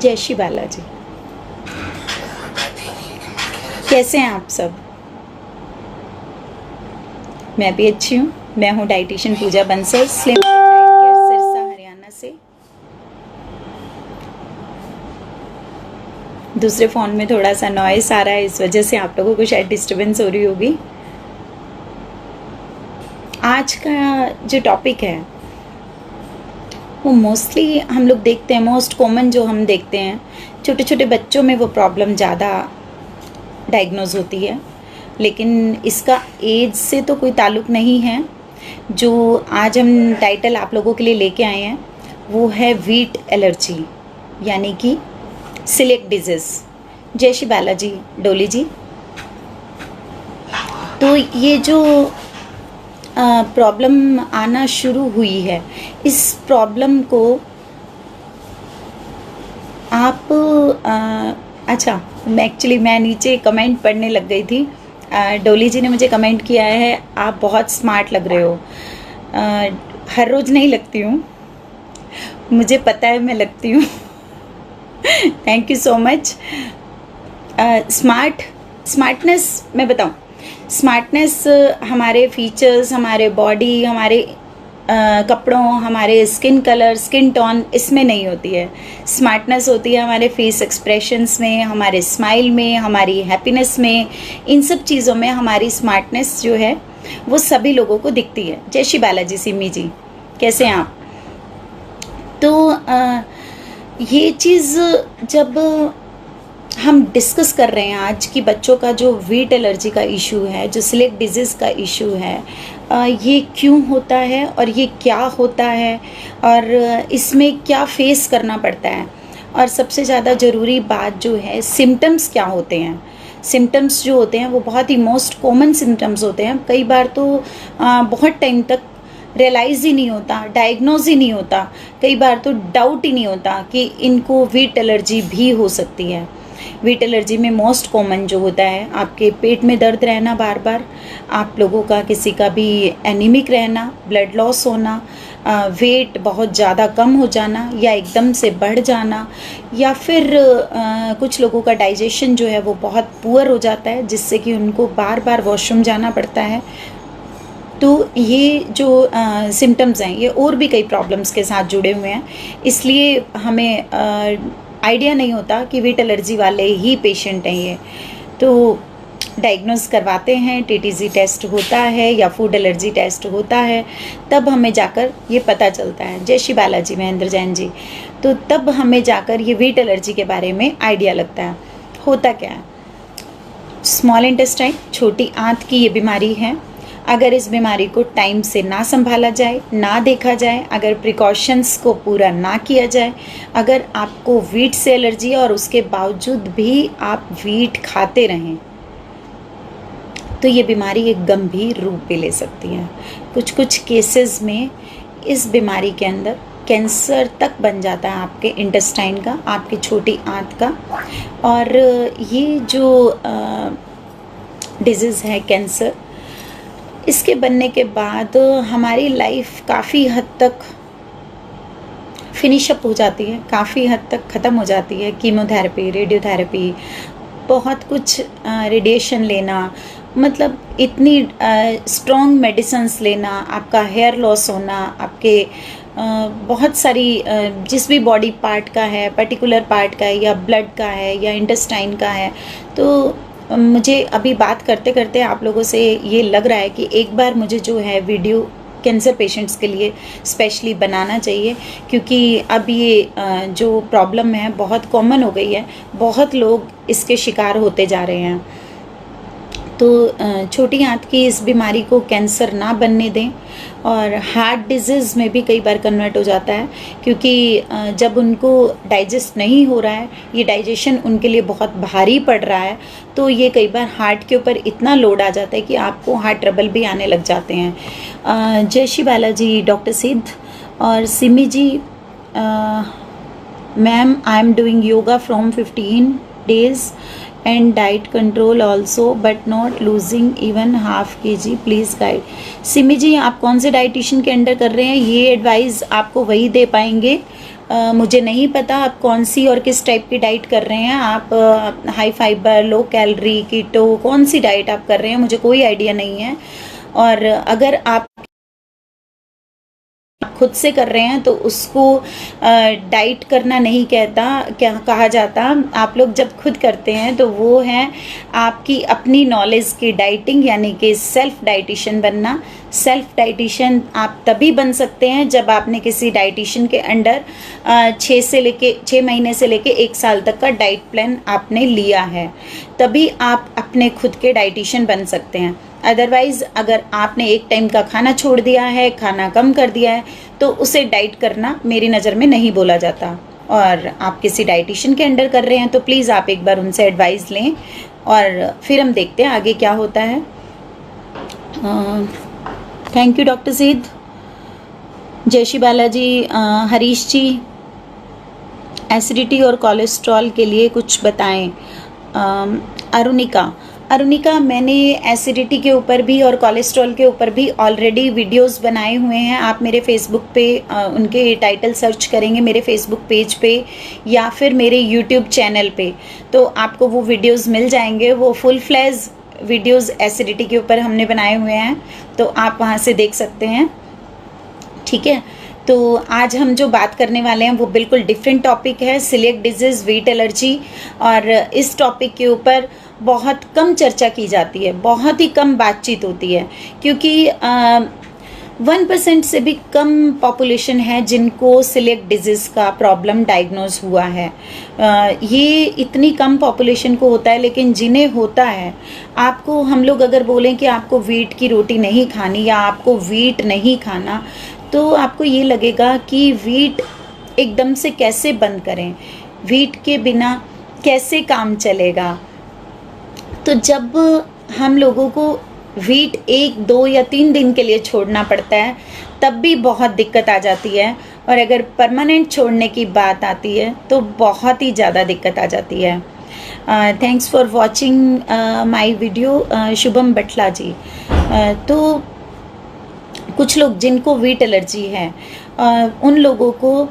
जय श्री बालाजी। कैसे हैं आप सब? मैं भी अच्छी हूँ। मैं हूँ dietitian Pooja Bansal, Slim Fit Diet Care, Sirsa Haryana से। दूसरे फ़ोन में थोड़ा सा नॉइस आ रहा है, इस वजह से आप लोगों को शायद डिस्टर्बेंस हो रही होगी। आज का जो टॉपिक है वो मोस्टली हम लोग देखते हैं, मोस्ट कॉमन जो हम देखते हैं, छोटे छोटे बच्चों में वो प्रॉब्लम ज़्यादा डायग्नोज होती है, लेकिन इसका एज से तो कोई ताल्लुक़ नहीं है। जो आज हम टाइटल आप लोगों के लिए लेके आए हैं वो है वीट एलर्जी, यानी कि सिलेक डिजीज़। जय श्री बालाजी डोली जी। तो ये जो प्रॉब्लम आना शुरू हुई है, इस प्रॉब्लम को आप अच्छा, मैं नीचे कमेंट पढ़ने लग गई थी। डोली जी ने मुझे कमेंट किया है, आप बहुत स्मार्ट लग रहे हो। हर रोज़ नहीं लगती हूँ, मुझे पता है मैं लगती हूँ। Thank you so much. Smartness मैं बताऊँ, स्मार्टनेस हमारे फीचर्स, हमारे बॉडी, हमारे कपड़ों, हमारे स्किन कलर, स्किन टोन, इसमें नहीं होती है। स्मार्टनेस होती है हमारे फेस एक्सप्रेशंस में, हमारे स्माइल में, हमारी हैप्पीनेस में। इन सब चीज़ों में हमारी स्मार्टनेस जो है वो सभी लोगों को दिखती है। जय श्री बालाजी सिमी जी, कैसे हैं आप? तो ये चीज़ जब हम डिस्कस कर रहे हैं आज कि बच्चों का जो वीट एलर्जी का इशू है, जो सिलेक डिजीज़ का इशू है, ये क्यों होता है और ये क्या होता है और इसमें क्या फेस करना पड़ता है, और सबसे ज़्यादा ज़रूरी बात जो है सिम्टम्स क्या होते हैं। सिम्टम्स जो होते हैं वो बहुत ही मोस्ट कॉमन सिम्टम्स होते हैं। कई बार तो बहुत टाइम तक रियलाइज़ ही नहीं होता, डायग्नोज ही नहीं होता, कई बार तो डाउट ही नहीं होता कि इनको वीट एलर्जी भी हो सकती है। वीट एलर्जी में मोस्ट कॉमन जो होता है, आपके पेट में दर्द रहना बार बार, आप लोगों का किसी का भी एनीमिक रहना, ब्लड लॉस होना, वेट बहुत ज़्यादा कम हो जाना या एकदम से बढ़ जाना, या फिर कुछ लोगों का डाइजेशन जो है वो बहुत पुअर हो जाता है, जिससे कि उनको बार बार वॉशरूम जाना पड़ता है। तो ये जो सिम्टम्स हैं ये और भी कई प्रॉब्लम्स के साथ जुड़े हुए हैं, इसलिए हमें आइडिया नहीं होता कि वीट एलर्जी वाले ही पेशेंट हैं ये। तो डायग्नोज करवाते हैं, टीटीजी टेस्ट होता है या फूड एलर्जी टेस्ट होता है, तब हमें जाकर ये पता चलता है। जय श्री बालाजी महेंद्र जैन जी। तो तब हमें जाकर ये वीट एलर्जी के बारे में आइडिया लगता है। होता क्या है, स्मॉल इंटेस्टाइन, छोटी आंत की ये बीमारी है। अगर इस बीमारी को टाइम से ना संभाला जाए, ना देखा जाए, अगर प्रिकॉशंस को पूरा ना किया जाए, अगर आपको वीट से एलर्जी है और उसके बावजूद भी आप वीट खाते रहें, तो ये बीमारी एक गंभीर रूप भी ले सकती है। कुछ कुछ केसेस में इस बीमारी के अंदर कैंसर तक बन जाता है आपके इंटेस्टाइन का, आपकी छोटी आंत का। और ये जो डिजीज़ है कैंसर, इसके बनने के बाद हमारी लाइफ काफ़ी हद तक फिनिश अप हो जाती है, काफ़ी हद तक ख़त्म हो जाती है। कीमोथेरेपी, रेडियोथेरेपी, बहुत कुछ रेडिएशन लेना, मतलब इतनी स्ट्रॉन्ग मेडिसिन्स लेना, आपका हेयर लॉस होना, आपके बहुत सारी जिस भी बॉडी पार्ट का है, पर्टिकुलर पार्ट का है या ब्लड का है या इंटेस्टाइन का है। तो मुझे अभी बात करते करते आप लोगों से ये लग रहा है कि एक बार मुझे जो है वीडियो कैंसर पेशेंट्स के लिए स्पेशली बनाना चाहिए, क्योंकि अब ये जो प्रॉब्लम है बहुत कॉमन हो गई है, बहुत लोग इसके शिकार होते जा रहे हैं। तो छोटी आंत की इस बीमारी को कैंसर ना बनने दें। और हार्ट डिजीज़ में भी कई बार कन्वर्ट हो जाता है, क्योंकि जब उनको डाइजेस्ट नहीं हो रहा है, ये डाइजेशन उनके लिए बहुत भारी पड़ रहा है, तो ये कई बार हार्ट के ऊपर इतना लोड आ जाता है कि आपको हार्ट ट्रबल भी आने लग जाते हैं। जय श्री बालाजी डॉक्टर सिद्ध और Simi ji. Ma'am, I am doing yoga from 15 days and diet control also but not losing even half kg, please guide। Simi ji, आप कौन से डाइटिशियन के अंडर कर रहे हैं, ये एडवाइस आपको वही दे पाएंगे मुझे नहीं पता आप कौन सी और किस टाइप की डाइट कर रहे हैं। आप हाई फाइबर, लो कैलोरी, कीटो, कौन सी डाइट आप कर रहे हैं, मुझे कोई आइडिया नहीं है। और अगर आप खुद से कर रहे हैं तो उसको डाइट करना नहीं क्या कहा जाता। आप लोग जब खुद करते हैं तो वो है आपकी अपनी नॉलेज की डाइटिंग, यानी कि सेल्फ डाइटिशियन बनना। सेल्फ डाइटिशियन आप तभी बन सकते हैं जब आपने किसी डाइटिशियन के अंडर 6 महीने से लेके 1 साल तक का डाइट प्लान आपने लिया है, तभी आप अपने खुद के डाइटिशियन बन सकते हैं। अदरवाइज़ अगर आपने एक टाइम का खाना छोड़ दिया है, खाना कम कर दिया है, तो उसे डाइट करना मेरी नज़र में नहीं बोला जाता। और आप किसी डाइटिशियन के अंडर कर रहे हैं तो प्लीज़ आप एक बार उनसे एडवाइस लें और फिर हम देखते हैं आगे क्या होता है। थैंक यू डॉक्टर ज़ीद, जय श्री बालाजी। हरीश जी, एसिडिटी और कोलेस्ट्रॉल के लिए कुछ बताएं। अरुणिका, मैंने एसिडिटी के ऊपर भी और कोलेस्ट्रॉल के ऊपर भी ऑलरेडी वीडियोस बनाए हुए हैं। आप मेरे फेसबुक पे उनके टाइटल सर्च करेंगे मेरे फेसबुक पेज पे या फिर मेरे यूट्यूब चैनल पे, तो आपको वो वीडियोस मिल जाएंगे। वो फुल फ्लैज वीडियोस एसिडिटी के ऊपर हमने बनाए हुए हैं, तो आप वहाँ से देख सकते हैं। ठीक है, तो आज हम जो बात करने वाले हैं वो बिल्कुल डिफरेंट टॉपिक है, सिलिएक डिजीज़, व्हीट एलर्जी। और इस टॉपिक के ऊपर बहुत कम चर्चा की जाती है, बहुत ही कम बातचीत होती है, क्योंकि 1% से भी कम पॉपुलेशन है जिनको सिलिएक डिजीज़ का प्रॉब्लम डायग्नोज हुआ है। ये इतनी कम पॉपुलेशन को होता है, लेकिन जिन्हें होता है, आपको हम लोग अगर बोलें कि आपको व्हीट की रोटी नहीं खानी या आपको व्हीट नहीं खाना, तो आपको ये लगेगा कि व्हीट एकदम से कैसे बंद करें, व्हीट के बिना कैसे काम चलेगा। तो जब हम लोगों को व्हीट 1, 2 या 3 दिन के लिए छोड़ना पड़ता है, तब भी बहुत दिक्कत आ जाती है। और अगर परमानेंट छोड़ने की बात आती है तो बहुत ही ज़्यादा दिक्कत आ जाती है। Thanks for watching my video Shubham Batla ji. तो कुछ लोग जिनको व्हीट एलर्जी है, उन लोगों को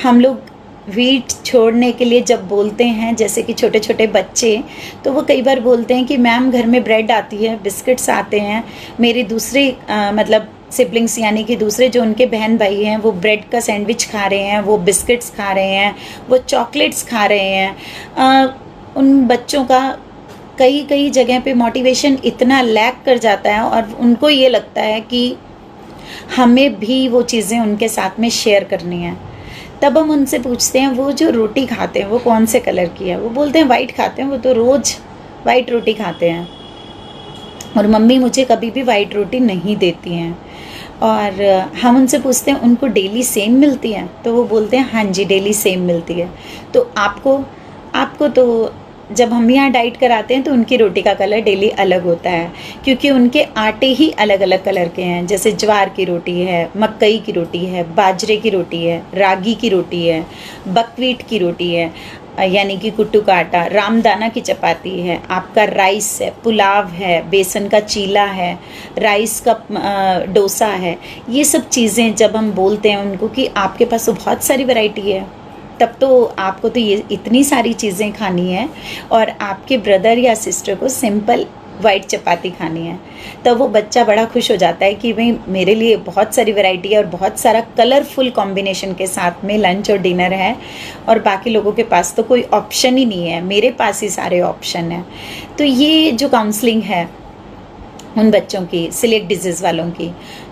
हम लोग व्हीट छोड़ने के लिए जब बोलते हैं, जैसे कि छोटे छोटे बच्चे, तो वो कई बार बोलते हैं कि मैम घर में ब्रेड आती है, बिस्किट्स आते हैं, मेरे दूसरे मतलब सिबलिंग्स यानी कि दूसरे जो उनके बहन भाई हैं वो ब्रेड का सैंडविच खा रहे हैं, वो बिस्किट्स खा रहे हैं, वो चॉकलेट्स खा रहे हैं। उन बच्चों का कई जगह पे मोटिवेशन इतना लैक कर जाता है और उनको ये लगता है कि हमें भी वो चीज़ें उनके साथ में शेयर करनी है। तब हम उनसे पूछते हैं वो जो रोटी खाते हैं वो कौन से कलर की है, वो बोलते हैं वाइट खाते हैं, वो तो रोज़ वाइट रोटी खाते हैं और मम्मी मुझे कभी भी वाइट रोटी नहीं देती हैं। और हम उनसे पूछते हैं उनको डेली सेम मिलती है, तो वो बोलते हैं हाँ जी डेली सेम मिलती है। तो आपको तो जब हम यहाँ डाइट कराते हैं तो उनकी रोटी का कलर डेली अलग होता है, क्योंकि उनके आटे ही अलग अलग कलर के हैं। जैसे ज्वार की रोटी है, मकई की रोटी है, बाजरे की रोटी है, रागी की रोटी है, बकव्हीट की रोटी है यानी कि कुट्टू का आटा, रामदाना की चपाती है, आपका राइस है, पुलाव है, बेसन का चीला है, राइस का डोसा है। ये सब चीज़ें जब हम बोलते हैं उनको कि आपके पास तो बहुत सारी वैरायटी है, तब तो आपको तो ये इतनी सारी चीज़ें खानी है और आपके ब्रदर या सिस्टर को सिंपल वाइट चपाती खानी है, तब वो बच्चा बड़ा खुश हो जाता है कि भाई मेरे लिए बहुत सारी वैरायटी है और बहुत सारा कलरफुल कॉम्बिनेशन के साथ में लंच और डिनर है और बाकी लोगों के पास तो कोई ऑप्शन ही नहीं है, मेरे पास ही सारे ऑप्शन हैं। तो ये जो काउंसलिंग है उन बच्चों की, सिलिएक डिजीज़ वालों की,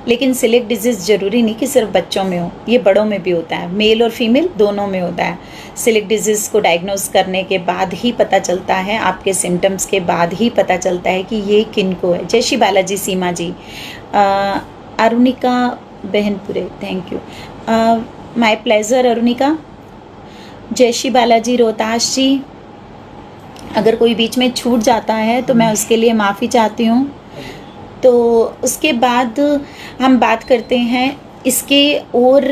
लेकिन सिलिएक डिजीज़ ज़रूरी नहीं कि सिर्फ बच्चों में हो, ये बड़ों में भी होता है, मेल और फीमेल दोनों में होता है। सिलिएक डिजीज़ को डायग्नोज करने के बाद ही पता चलता है, आपके सिम्टम्स के बाद ही पता चलता है कि ये किनको है। जय श्री बालाजी सीमा जी। अरुणिका बहनपुरे, थैंक यू, माय प्लेजर अरुणिका। जय श्री बालाजी रोहताश जी, अगर कोई बीच में छूट जाता है तो मैं उसके लिए माफ़ी चाहती हूँ। तो उसके बाद हम बात करते हैं इसके और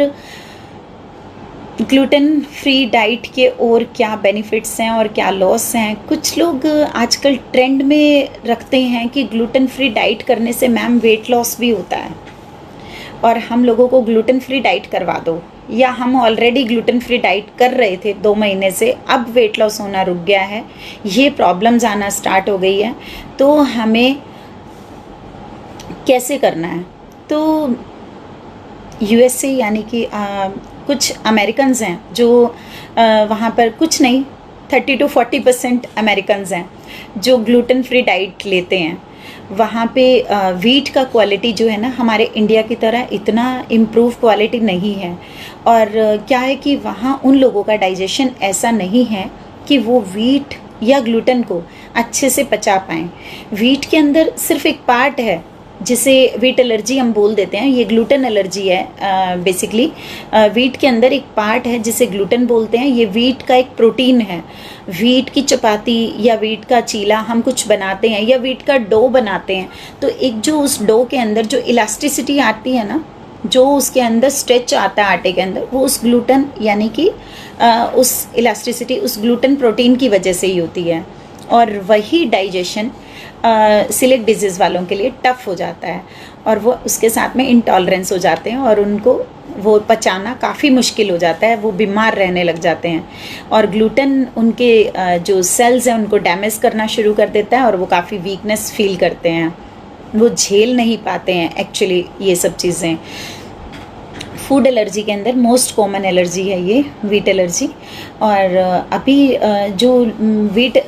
ग्लूटेन फ्री डाइट के और क्या बेनिफिट्स हैं और क्या लॉस हैं। कुछ लोग आजकल ट्रेंड में रखते हैं कि ग्लूटेन फ्री डाइट करने से मैम वेट लॉस भी होता है और हम लोगों को ग्लूटेन फ्री डाइट करवा दो, या हम ऑलरेडी ग्लूटेन फ्री डाइट कर रहे थे 2 महीने से, अब वेट लॉस होना रुक गया है, ये प्रॉब्लम्स आना स्टार्ट हो गई है, तो हमें कैसे करना है? तो यूएसए यानी कि कुछ अमेरिकन्स हैं जो वहाँ पर, कुछ नहीं 30 to 40% अमेरिकन्स हैं जो ग्लूटेन फ्री डाइट लेते हैं। वहाँ पे वीट का क्वालिटी जो है ना, हमारे इंडिया की तरह इतना इम्प्रूव क्वालिटी नहीं है। और क्या है कि वहाँ उन लोगों का डाइजेशन ऐसा नहीं है कि वो वीट या ग्लूटेन को अच्छे से पचा पाएँ। वीट के अंदर सिर्फ एक पार्ट है जिसे वीट एलर्जी हम बोल देते हैं, ये ग्लूटेन एलर्जी है। बेसिकली वीट के अंदर एक पार्ट है जिसे ग्लूटेन बोलते हैं, ये वीट का एक प्रोटीन है। वीट की चपाती या वीट का चीला हम कुछ बनाते हैं या वीट का डो बनाते हैं, तो एक जो उस डो के अंदर जो इलास्टिसिटी आती है ना, जो उसके अंदर स्ट्रेच आता है आटे के अंदर, वो उस ग्लूटेन यानी कि उस इलास्टिसिटी उस ग्लूटेन प्रोटीन की वजह से ही होती है। और वही डाइजेशन सिलिक डिजीज़ वालों के लिए टफ़ हो जाता है और वो उसके साथ में इंटॉलरेंस हो जाते हैं और उनको वो पचाना काफ़ी मुश्किल हो जाता है, वो बीमार रहने लग जाते हैं। और ग्लूटेन उनके जो सेल्स हैं उनको डैमेज करना शुरू कर देता है और वो काफ़ी वीकनेस फील करते हैं, वो झेल नहीं पाते हैं एक्चुअली ये सब चीज़ें। फूड एलर्जी के अंदर मोस्ट कॉमन एलर्जी है ये वीट एलर्जी। और अभी जो वीट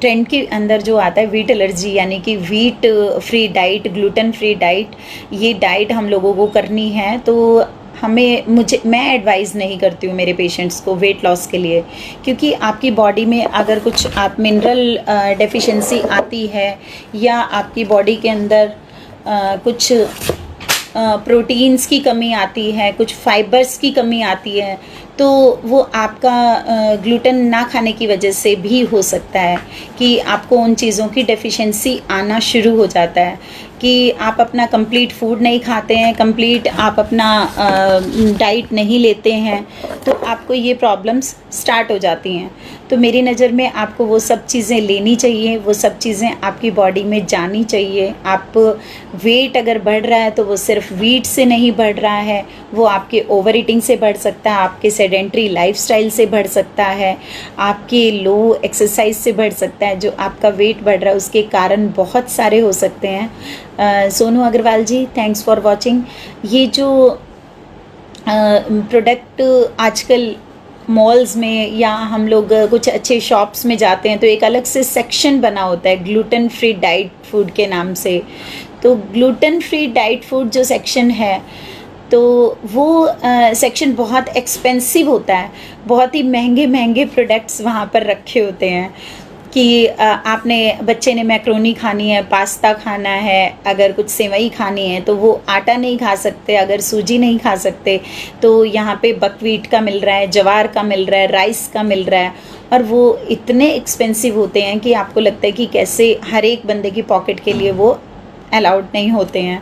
ट्रेंड के अंदर जो आता है वीट एलर्जी, यानी कि wheat free diet, gluten free diet, ये डाइट हम लोगों को करनी है। तो मैं एडवाइस नहीं करती हूँ मेरे पेशेंट्स को वेट लॉस के लिए, क्योंकि आपकी बॉडी में अगर कुछ आप मिनरल डेफिशिएंसी आती है या आपकी बॉडी के अंदर कुछ प्रोटीन्स की कमी आती है, कुछ फाइबर्स की कमी आती है, तो वो आपका ग्लूटेन ना खाने की वजह से भी हो सकता है कि आपको उन चीज़ों की डेफिशिएंसी आना शुरू हो जाता है कि आप अपना कंप्लीट फूड नहीं खाते हैं, कंप्लीट आप अपना डाइट नहीं लेते हैं, तो आपको ये प्रॉब्लम्स स्टार्ट हो जाती हैं। तो मेरी नज़र में आपको वो सब चीज़ें लेनी चाहिए, वो सब चीज़ें आपकी बॉडी में जानी चाहिए। आप वेट अगर बढ़ रहा है तो वो सिर्फ वीट से नहीं बढ़ रहा है, वो आपके ओवर ईटिंग से बढ़ सकता है, आपके सेडेंट्री लाइफस्टाइल से बढ़ सकता है, आपके लो एक्सरसाइज से बढ़ सकता है। जो आपका वेट बढ़ रहा है उसके कारण बहुत सारे हो सकते हैं। सोनू अग्रवाल जी, थैंक्स फॉर वॉचिंग। ये जो प्रोडक्ट आजकल मॉल्स में या हम लोग कुछ अच्छे शॉप्स में जाते हैं तो एक अलग से सेक्शन बना होता है ग्लूटेन फ्री डाइट फूड के नाम से। तो ग्लूटेन फ्री डाइट फूड जो सेक्शन है, तो वो सेक्शन बहुत एक्सपेंसिव होता है, बहुत ही महंगे महंगे प्रोडक्ट्स वहाँ पर रखे होते हैं कि आपने बच्चे ने मैक्रोनी खानी है, पास्ता खाना है, अगर कुछ सेवई खानी है तो वो आटा नहीं खा सकते, अगर सूजी नहीं खा सकते तो यहाँ पे बकव्हीट का मिल रहा है, जवार का मिल रहा है, राइस का मिल रहा है, और वो इतने एक्सपेंसिव होते हैं कि आपको लगता है कि कैसे हर एक बंदे की पॉकेट के लिए वो अलाउड नहीं होते हैं।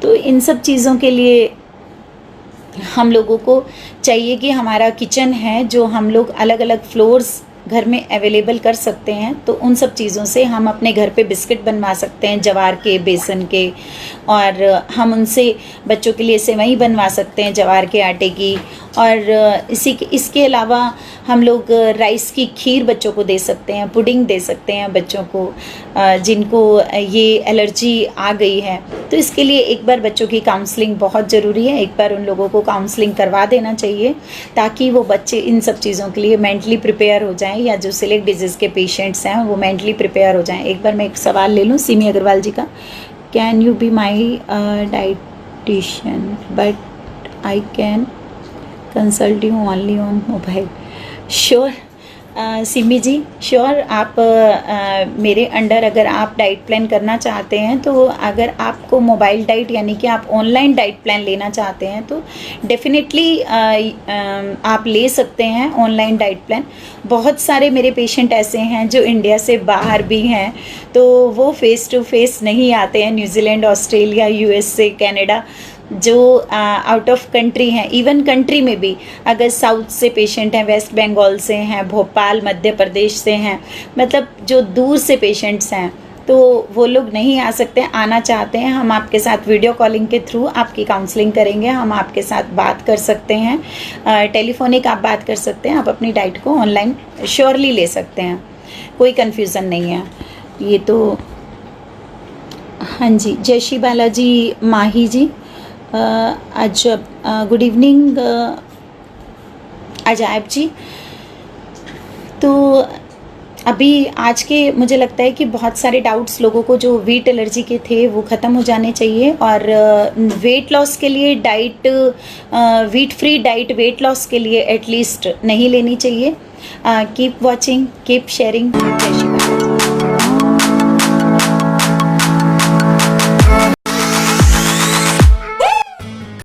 तो इन सब चीज़ों के लिए हम लोगों को चाहिए कि हमारा किचन है जो हम लोग अलग अलग फ्लोर्स घर में अवेलेबल कर सकते हैं, तो उन सब चीज़ों से हम अपने घर पे बिस्किट बनवा सकते हैं जवार के, बेसन के, और हम उनसे बच्चों के लिए सेवई बनवा सकते हैं जवार के आटे की। और इसके अलावा हम लोग राइस की खीर बच्चों को दे सकते हैं, पुडिंग दे सकते हैं बच्चों को जिनको ये एलर्जी आ गई है। तो इसके लिए एक बार बच्चों की काउंसलिंग बहुत ज़रूरी है, एक बार उन लोगों को काउंसलिंग करवा देना चाहिए ताकि वो बच्चे इन सब चीज़ों के लिए मेंटली प्रिपेयर हो जाएं, या जो सिलिक डिजीज़ के पेशेंट्स हैं वो मेंटली प्रिपेयर हो जाएं। एक बार मैं एक सवाल ले लूँ सिमी अग्रवाल जी का, can you be my dietitian but I can consult you only on mobile. Sure Simi ji, sure. आप मेरे अंडर अगर आप डाइट प्लान करना चाहते हैं, तो अगर आपको मोबाइल डाइट यानी कि आप ऑनलाइन डाइट प्लान लेना चाहते हैं तो डेफिनेटली आप ले सकते हैं ऑनलाइन डाइट प्लान। बहुत सारे मेरे पेशेंट ऐसे हैं जो इंडिया से बाहर भी हैं, तो वो फेस टू फेस नहीं आते हैं, न्यूजीलैंड, ऑस्ट्रेलिया, यूएसए, कनाडा, जो आउट ऑफ कंट्री हैं, इवन कंट्री में भी अगर साउथ से पेशेंट हैं, वेस्ट बंगाल से हैं, भोपाल मध्य प्रदेश से हैं, मतलब जो दूर से पेशेंट्स हैं, तो वो लोग नहीं आ सकते, आना चाहते हैं, हम आपके साथ वीडियो कॉलिंग के थ्रू आपकी काउंसलिंग करेंगे, हम आपके साथ बात कर सकते हैं, टेलीफोनिक आप बात कर सकते हैं, आप अपनी डाइट को ऑनलाइन श्योरली ले सकते हैं, कोई कन्फ्यूज़न नहीं है। ये तो हाँ जी, जय श्री बालाजी माही जी, गुड इवनिंग अजायब जी। तो अभी आज के मुझे लगता है कि बहुत सारे डाउट्स लोगों को जो वीट एलर्जी के थे वो ख़त्म हो जाने चाहिए, और वेट लॉस के लिए diet, wheat free diet weight loss के लिए एटलीस्ट नहीं लेनी चाहिए। Keep watching, keep sharing. जय श्री राम।